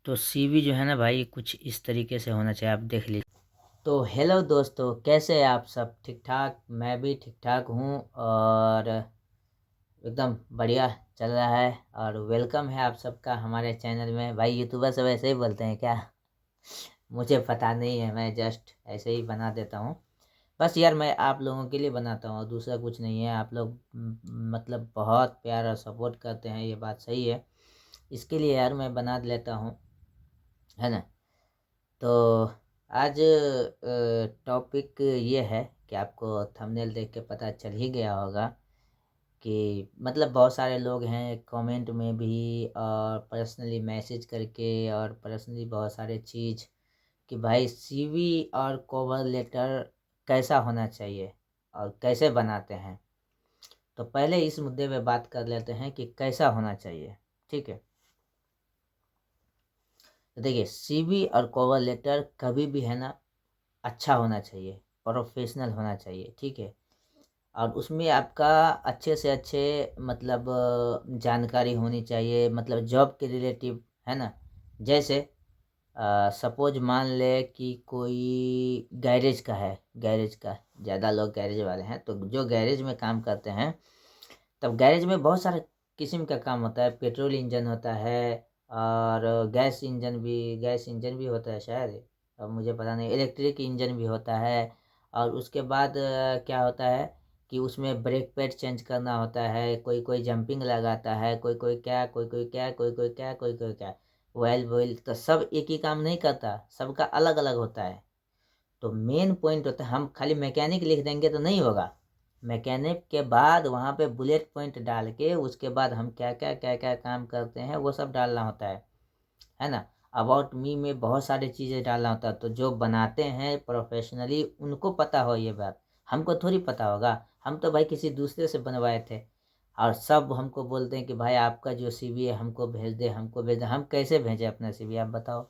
तो सीवी जो है ना भाई कुछ इस तरीके से होना चाहिए, आप देख लीजिए। तो हेलो दोस्तों, कैसे हैं आप सब? ठीक ठाक? मैं भी ठीक ठाक हूँ और एकदम बढ़िया चल रहा है। और वेलकम है आप सबका हमारे चैनल में। भाई यूट्यूबर सब ऐसे ही बोलते हैं क्या? मुझे पता नहीं है, मैं जस्ट ऐसे ही बना देता हूँ। बस यार मैं आप लोगों के लिए बनाता हूँ और दूसरा कुछ नहीं है। आप लोग मतलब बहुत प्यार और सपोर्ट करते हैं, ये बात सही है। इसके लिए यार मैं बना लेता हूँ, है ना। तो आज टॉपिक ये है कि आपको थंबनेल देख के पता चल ही गया होगा कि मतलब बहुत सारे लोग हैं कमेंट में भी और पर्सनली मैसेज करके और पर्सनली बहुत सारे चीज़ कि भाई सीवी और कवर लेटर कैसा होना चाहिए और कैसे बनाते हैं। तो पहले इस मुद्दे पे बात कर लेते हैं कि कैसा होना चाहिए, ठीक है। तो देखिए, सीवी और कवर लेटर कभी भी है ना अच्छा होना चाहिए, प्रोफेशनल होना चाहिए, ठीक है। और उसमें आपका अच्छे से अच्छे मतलब जानकारी होनी चाहिए, मतलब जॉब के रिलेटिव, है ना। जैसे सपोज मान ले कि कोई गैरेज का है, गैरेज का ज़्यादा लोग गैरेज वाले हैं, तो जो गैरेज में काम करते हैं, तब गैरेज में बहुत सारे किस्म का काम होता है। पेट्रोल इंजन होता है और गैस इंजन भी होता है शायद, अब मुझे पता नहीं। इलेक्ट्रिक इंजन भी होता है। और उसके बाद क्या होता है कि उसमें ब्रेक पैड चेंज करना होता है। कोई कोई जंपिंग लगाता है, कोई कोई क्या, कोई कोई क्या, कोई कोई क्या, कोई कोई क्या। ऑयल वॉयल तो सब एक ही काम नहीं करता, सबका अलग अलग होता है। तो मेन पॉइंट होता है, हम खाली मैकेनिक लिख देंगे तो नहीं होगा। मैकेनिक के बाद वहाँ पे बुलेट पॉइंट डाल के उसके बाद हम क्या क्या काम करते हैं वो सब डालना होता है ना। अबाउट मी में बहुत सारी चीज़ें डालना होता है। तो जो बनाते हैं प्रोफेशनली उनको पता हो ये बात, हमको थोड़ी पता होगा। हम तो भाई किसी दूसरे से बनवाए थे और सब हमको बोलते हैं कि भाई आपका जो सीवी है हमको भेज दे, हमको भेज दे। हम कैसे भेजें अपना सीवी, आप बताओ।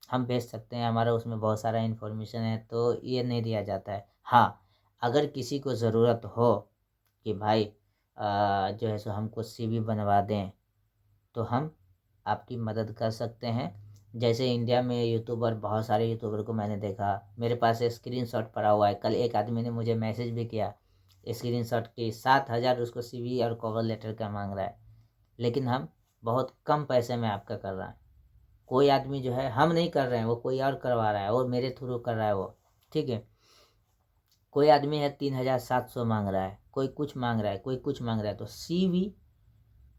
हम भेज सकते हैं, हमारा उसमें बहुत सारा इन्फॉर्मेशन है, तो ये नहीं दिया जाता है। हाँ, अगर किसी को ज़रूरत हो कि भाई जो है सो हमको सीवी बनवा दें, तो हम आपकी मदद कर सकते हैं। जैसे इंडिया में यूट्यूबर, बहुत सारे यूट्यूबर को मैंने देखा, मेरे पास स्क्रीनशॉट पड़ा हुआ है। कल एक आदमी ने मुझे मैसेज भी किया स्क्रीनशॉट की, 7,000 उसको सीवी और कवर लेटर का मांग रहा है। लेकिन हम बहुत कम पैसे में आपका कर रहे हैं। कोई आदमी जो है, हम नहीं कर रहे हैं, वो कोई और करवा रहा है और मेरे थ्रू कर रहा है वो, ठीक है। कोई आदमी है 3,700 मांग रहा है, कोई कुछ मांग रहा है, कोई कुछ मांग रहा है। तो सीवी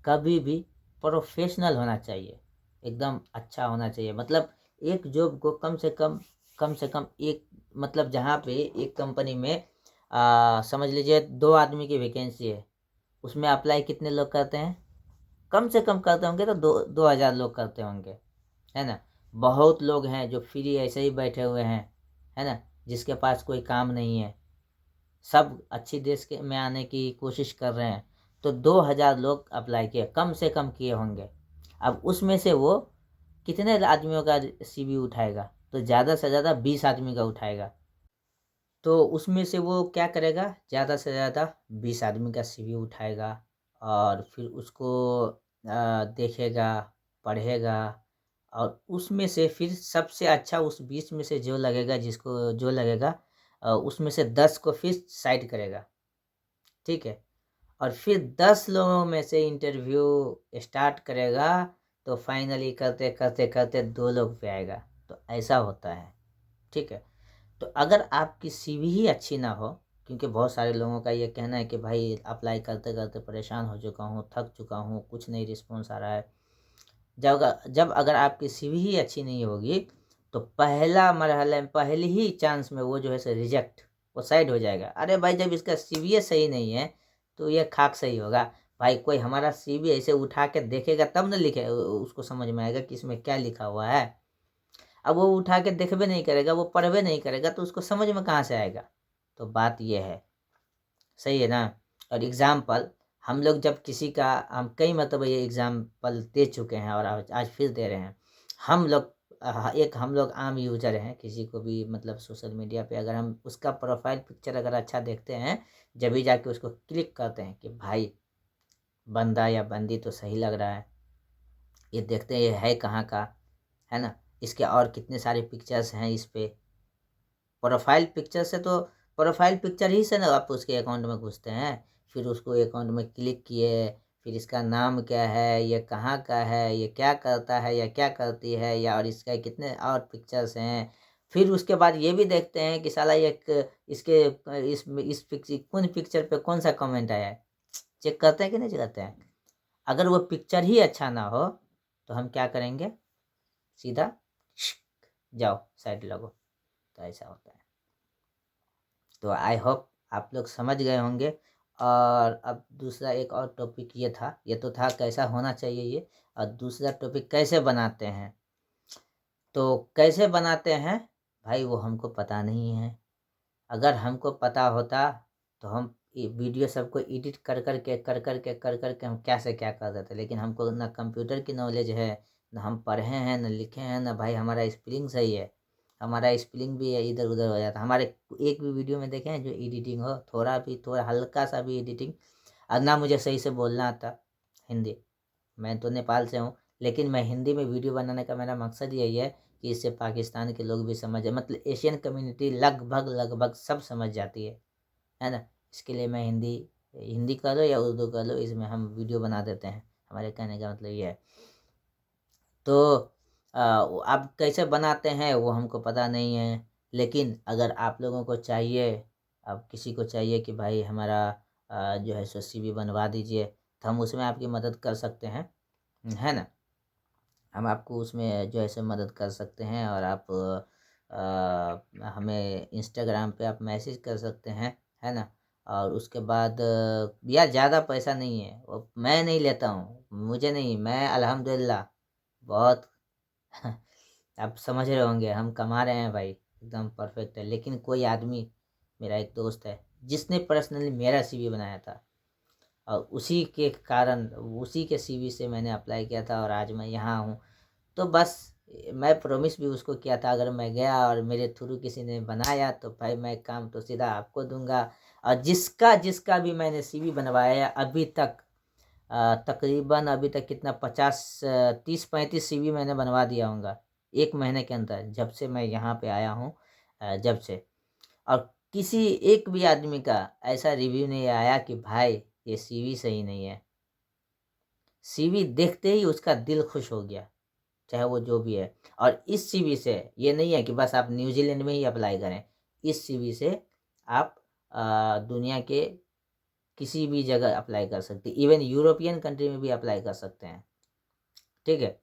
कभी भी प्रोफेशनल होना चाहिए, एकदम अच्छा होना चाहिए। मतलब एक जॉब को कम से कम एक, मतलब जहाँ पे एक कंपनी में समझ लीजिए 2 आदमी की वैकेंसी है, उसमें अप्लाई कितने लोग करते हैं? कम से कम करते होंगे तो 2,000 लोग करते होंगे, है ना। बहुत लोग हैं जो फ्री ऐसे ही बैठे हुए हैं, है ना, जिसके पास कोई काम नहीं है। सब अच्छी देश के में आने की कोशिश कर रहे हैं। तो 2,000 लोग अप्लाई किए, कम से कम किए होंगे। अब उसमें से वो कितने आदमियों का सीवी उठाएगा? तो ज़्यादा से ज़्यादा 20 आदमी का उठाएगा। तो उसमें से वो क्या करेगा? ज़्यादा से ज़्यादा 20 आदमी का सीवी उठाएगा और फिर उसको देखेगा, पढ़ेगा। और उसमें से फिर सबसे अच्छा उस 20 में से जो लगेगा, जिसको जो लगेगा उसमें से 10 को फिर साइड करेगा, ठीक है। और फिर 10 लोगों में से इंटरव्यू स्टार्ट करेगा। तो फाइनली करते करते करते 2 लोग पे आएगा। तो ऐसा होता है, ठीक है। तो अगर आपकी सीवी ही अच्छी ना हो, क्योंकि बहुत सारे लोगों का ये कहना है कि भाई अप्लाई करते करते परेशान हो चुका हूँ, थक चुका हूँ, कुछ नहीं रिस्पॉन्स आ रहा है। जब जब अगर आपकी सीवी ही अच्छी नहीं होगी, तो पहला मरहला में, पहली ही चांस में वो जो है सो रिजेक्ट, वो साइड हो जाएगा। अरे भाई जब इसका सीवी सही नहीं है तो ये खाक सही होगा। भाई कोई हमारा सीवी ऐसे उठा के देखेगा तब न लिखे, उसको समझ में आएगा कि इसमें क्या लिखा हुआ है। अब वो उठा के देखबे नहीं करेगा, वो पढ़बे नहीं करेगा, तो उसको समझ में कहाँ से आएगा? तो बात ये है, सही है ना। और एग्ज़ाम्पल, हम लोग जब किसी का, हम कई मतलब ये एग्ज़ाम्पल दे चुके हैं और आज फिर दे रहे हैं। हम लोग एक हम लोग आम यूजर हैं, किसी को भी मतलब सोशल मीडिया पे अगर हम उसका प्रोफाइल पिक्चर अगर अच्छा देखते हैं, जब भी जाके उसको क्लिक करते हैं कि भाई बंदा या बंदी तो सही लग रहा है, ये देखते हैं ये है कहाँ का, है ना। इसके और कितने सारे पिक्चर्स हैं इस पे। प्रोफाइल पिक्चर से तो प्रोफाइल पिक्चर ही से ना आप उसके अकाउंट में घुसते हैं, फिर उसको अकाउंट में क्लिक किए, फिर इसका नाम क्या है, ये कहाँ का है, ये क्या करता है या क्या करती है, या और इसका कितने और पिक्चर्स हैं। फिर उसके बाद ये भी देखते हैं कि साला ये इसके इस पिक्चर कौन पिक्चर पे कौन सा कमेंट आया है, चेक करते हैं कि नहीं चेक करते हैं। अगर वो पिक्चर ही अच्छा ना हो तो हम क्या करेंगे, सीधा जाओ साइड लगो। तो ऐसा होता है। तो आई होप आप लोग समझ गए होंगे। और अब दूसरा एक और टॉपिक ये था, ये तो था कैसा होना चाहिए ये, और दूसरा टॉपिक कैसे बनाते हैं। तो कैसे बनाते हैं भाई, वो हमको पता नहीं है। अगर हमको पता होता तो हम ये वीडियो सबको एडिट कर कर के हम क्या से क्या कर देते। लेकिन हमको ना कंप्यूटर की नॉलेज है, ना हम पढ़े हैं, ना लिखे हैं, ना भाई हमारा स्पेलिंग सही है। हमारा स्पेलिंग भी इधर उधर हो जाता। हमारे एक भी वीडियो में देखे हैं जो एडिटिंग हो, थोड़ा हल्का सा भी एडिटिंग, और ना मुझे सही से बोलना आता हिंदी। मैं तो नेपाल से हूँ, लेकिन मैं हिंदी में वीडियो बनाने का मेरा मकसद यही है कि इससे पाकिस्तान के लोग भी समझे, मतलब एशियन कम्युनिटी लगभग लगभग सब समझ जाती है ना। इसके लिए मैं हिंदी हिंदी कर लो या उर्दू कर लो, इसमें हम वीडियो बना देते हैं। हमारे कहने का मतलब ये है। तो आप कैसे बनाते हैं वो हमको पता नहीं है। लेकिन अगर आप लोगों को चाहिए, अब किसी को चाहिए कि भाई हमारा जो है सो CV बनवा दीजिए, तो हम उसमें आपकी मदद कर सकते हैं, है ना। हम आपको उसमें जो है सो मदद कर सकते हैं। और आप हमें इंस्टाग्राम पे आप मैसेज कर सकते हैं, है ना। और उसके बाद यार ज़्यादा पैसा नहीं है, वो मैं नहीं लेता हूँ, मुझे नहीं, मैं अल्हम्दुलिल्लाह बहुत आप समझ रहे होंगे, हम कमा रहे हैं भाई, एकदम परफेक्ट है। लेकिन कोई आदमी, मेरा एक दोस्त है जिसने पर्सनली मेरा CV बनाया था, और उसी के कारण उसी के CV से मैंने अप्लाई किया था और आज मैं यहाँ हूँ। तो बस मैं प्रॉमिस भी उसको किया था, अगर मैं गया और मेरे थ्रू किसी ने बनाया तो भाई मैं काम तो सीधा आपको दूंगा। और जिसका जिसका भी मैंने CV बनवाया अभी तक, तकरीबन अभी तक कितना 30-35 CV मैंने बनवा दिया होगा 1 महीने के अंदर, जब से मैं यहाँ पे आया हूँ, जब से। और किसी एक भी आदमी का ऐसा रिव्यू नहीं आया कि भाई ये CV सही नहीं है। CV देखते ही उसका दिल खुश हो गया, चाहे वो जो भी है। और इस CV से ये नहीं है कि बस आप न्यूजीलैंड में ही अप्लाई करें। इस CV से आप दुनिया के किसी भी जगह अप्लाई कर सकते हैं, इवन यूरोपियन कंट्री में भी अप्लाई कर सकते हैं, ठीक है।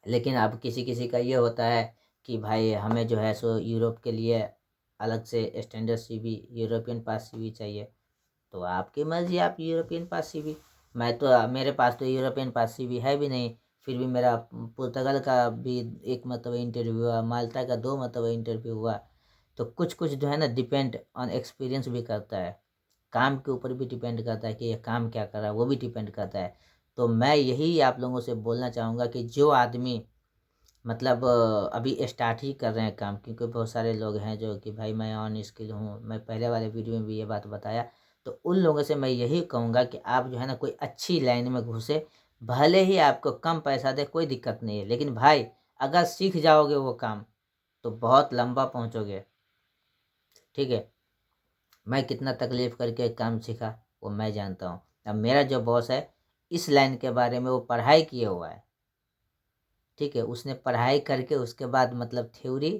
लेकिन अब किसी किसी का ये होता है कि भाई हमें जो है सो यूरोप के लिए अलग से स्टैंडर्ड CV, यूरोपियन पास CV चाहिए। तो आपकी मर्जी, आप यूरोपियन पास CV, मैं तो मेरे पास तो यूरोपियन पास CV है भी नहीं। फिर भी मेरा पुर्तगाल का भी एक मतलब इंटरव्यू हुआ, माल्टा का 2 मतलब इंटरव्यू हुआ। तो कुछ कुछ जो है ना डिपेंड ऑन एक्सपीरियंस भी करता है, काम के ऊपर भी डिपेंड करता है कि ये काम क्या कर रहा है, वो भी डिपेंड करता है। तो मैं यही आप लोगों से बोलना चाहूँगा कि जो आदमी मतलब अभी स्टार्ट ही कर रहे हैं काम, क्योंकि बहुत सारे लोग हैं जो कि भाई मैं ऑन स्किल हूँ, मैं पहले वाले वीडियो में भी ये बात बताया। तो उन लोगों से मैं यही कहूँगा कि आप जो है ना कोई अच्छी लाइन में घुसे, भले ही आपको कम पैसा दे, कोई दिक्कत नहीं है। लेकिन भाई अगर सीख जाओगे वो काम तो बहुत लंबा पहुँचोगे, ठीक है। मैं कितना तकलीफ़ करके काम सीखा वो मैं जानता हूँ। अब मेरा जो बॉस है इस लाइन के बारे में वो पढ़ाई किए हुआ है, ठीक है। उसने पढ़ाई करके उसके बाद मतलब थ्योरी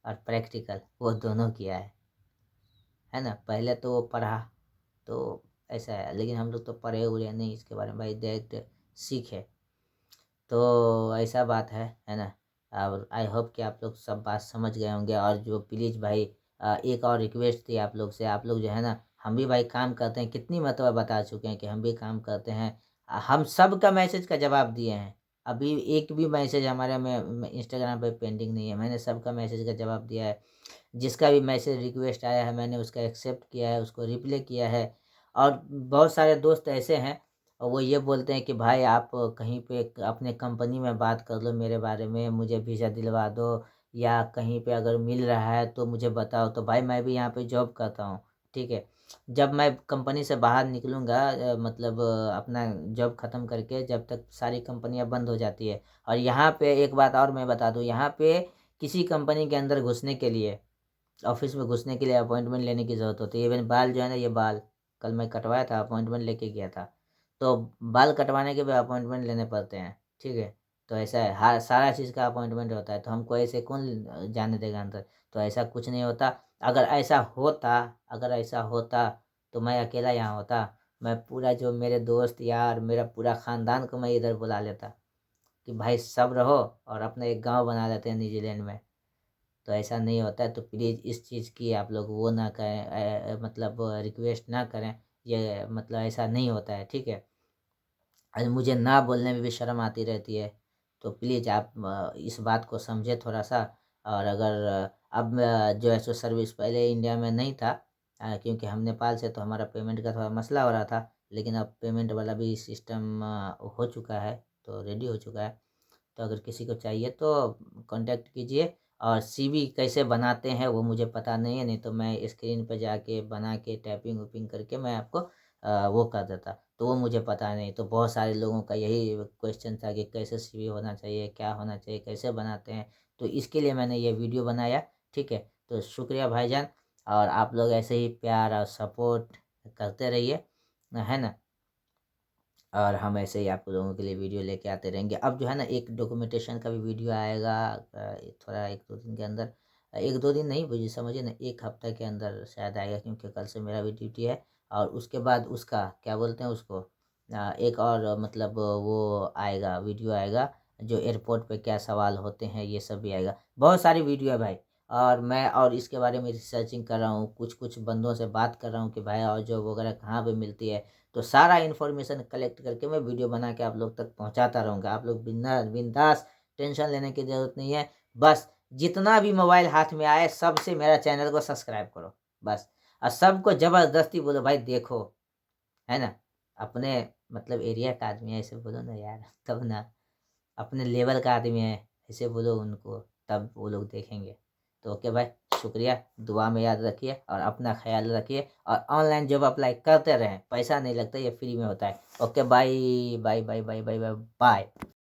और प्रैक्टिकल वो दोनों किया है ना। पहले तो वो पढ़ा, तो ऐसा है। लेकिन हम लोग तो पढ़े हुए नहीं इसके बारे में, भाई डायरेक्ट सीखे। तो ऐसा बात है ना। और आई होप कि आप लोग सब बात समझ गए होंगे। और जो प्लीज़ भाई एक और रिक्वेस्ट थी आप लोग से, आप लोग जो है ना, हम भी भाई काम करते हैं, कितनी मतलब बता चुके हैं कि हम भी काम करते हैं। हम सब का मैसेज का जवाब दिए हैं, अभी एक भी मैसेज हमारे में इंस्टाग्राम पे पेंडिंग नहीं है। मैंने सबका मैसेज का जवाब दिया है, जिसका भी मैसेज रिक्वेस्ट आया है मैंने उसका एक्सेप्ट किया है, उसको रिप्लाई किया है। और बहुत सारे दोस्त ऐसे हैं और वो ये बोलते हैं कि भाई आप कहीं पे अपने कंपनी में बात कर लो मेरे बारे में, मुझे वीज़ा दिलवा दो, या कहीं पे अगर मिल रहा है तो मुझे बताओ। तो भाई मैं भी यहाँ पे जॉब करता हूँ, ठीक है। जब मैं कंपनी से बाहर निकलूँगा, मतलब अपना जॉब ख़त्म करके, जब तक सारी कंपनियाँ बंद हो जाती है। और यहाँ पे एक बात और मैं बता दूँ, यहाँ पे किसी कंपनी के अंदर घुसने के लिए, ऑफिस में घुसने के लिए अपॉइंटमेंट लेने की ज़रूरत होती है। इवन बाल जो है ना, ये बाल कल मैं कटवाया था, अपॉइंटमेंट लेके गया था। तो बाल कटवाने के भी अपॉइंटमेंट लेने पड़ते हैं, ठीक है। तो ऐसा है, हर सारा चीज़ का अपॉइंटमेंट होता है। तो हमको ऐसे कौन जाने देगा अंदर? तो ऐसा कुछ नहीं होता। अगर ऐसा होता अगर ऐसा होता तो मैं अकेला यहाँ होता? मैं पूरा जो मेरे दोस्त यार, मेरा पूरा ख़ानदान को मैं इधर बुला लेता कि भाई सब रहो और अपना एक गांव बना लेते हैं न्यूजीलैंड में। तो ऐसा नहीं होता है। तो प्लीज़ इस चीज़ की आप लोग वो ना करें, मतलब रिक्वेस्ट ना करें। ये मतलब ऐसा नहीं होता है, ठीक है। अरे मुझे ना बोलने में भी शर्म आती रहती है। तो प्लीज़ आप इस बात को समझें थोड़ा सा। और अगर अब जो है सो सर्विस पहले इंडिया में नहीं था, क्योंकि हम नेपाल से, तो हमारा पेमेंट का थोड़ा मसला हो रहा था। लेकिन अब पेमेंट वाला भी सिस्टम हो चुका है, तो रेडी हो चुका है। तो अगर किसी को चाहिए तो कांटेक्ट कीजिए। और सीवी कैसे बनाते हैं वो मुझे पता नहीं है, नहीं तो मैं स्क्रीन पे जाके बना के टैपिंग वैपिंग करके मैं आपको वो कर देता। तो वो मुझे पता नहीं। तो बहुत सारे लोगों का यही क्वेश्चन था कि कैसे सीवी होना चाहिए, क्या होना चाहिए, कैसे बनाते हैं। तो इसके लिए मैंने ये वीडियो बनाया, ठीक है। तो शुक्रिया भाईजान। और आप लोग ऐसे ही प्यार और सपोर्ट करते रहिए, है ना। और हम ऐसे ही आप लोगों के लिए वीडियो लेके आते रहेंगे। अब जो है ना, एक डॉक्यूमेंटेशन का भी वीडियो आएगा थोड़ा 1-2 दिन के अंदर। 1-2 दिन नहीं, मुझे समझिए ना, 1 हफ्ता के अंदर शायद आएगा, क्योंकि कल से मेरा भी ड्यूटी है। और उसके बाद उसका क्या बोलते हैं उसको, एक और मतलब वो आएगा, वीडियो आएगा, जो एयरपोर्ट पे क्या सवाल होते हैं ये सब भी आएगा। बहुत सारी वीडियो है भाई। और मैं और इसके बारे में रिसर्चिंग कर रहा हूँ, कुछ कुछ बंदों से बात कर रहा हूँ कि भाई और जॉब वगैरह कहाँ पे मिलती है। तो सारा इन्फॉर्मेशन कलेक्ट करके मैं वीडियो बना के आप लोग तक पहुंचाता रहूँगा। आप लोग बिंदास बिंदास, टेंशन लेने की ज़रूरत नहीं है। बस जितना भी मोबाइल हाथ में आए, सबसे मेरा चैनल को सब्सक्राइब करो बस। और सबको ज़बरदस्ती बोलो भाई देखो, है ना। अपने मतलब एरिया का आदमी है ऐसे बोलो ना यार, तब ना। अपने लेवल का आदमी है ऐसे बोलो उनको, तब वो लोग देखेंगे। तो ओके भाई, शुक्रिया। दुआ में याद रखिए और अपना ख्याल रखिए। और ऑनलाइन जॉब अप्लाई करते रहें, पैसा नहीं लगता, ये फ्री में होता है। Okay, bye bye bye bye bye bye bye.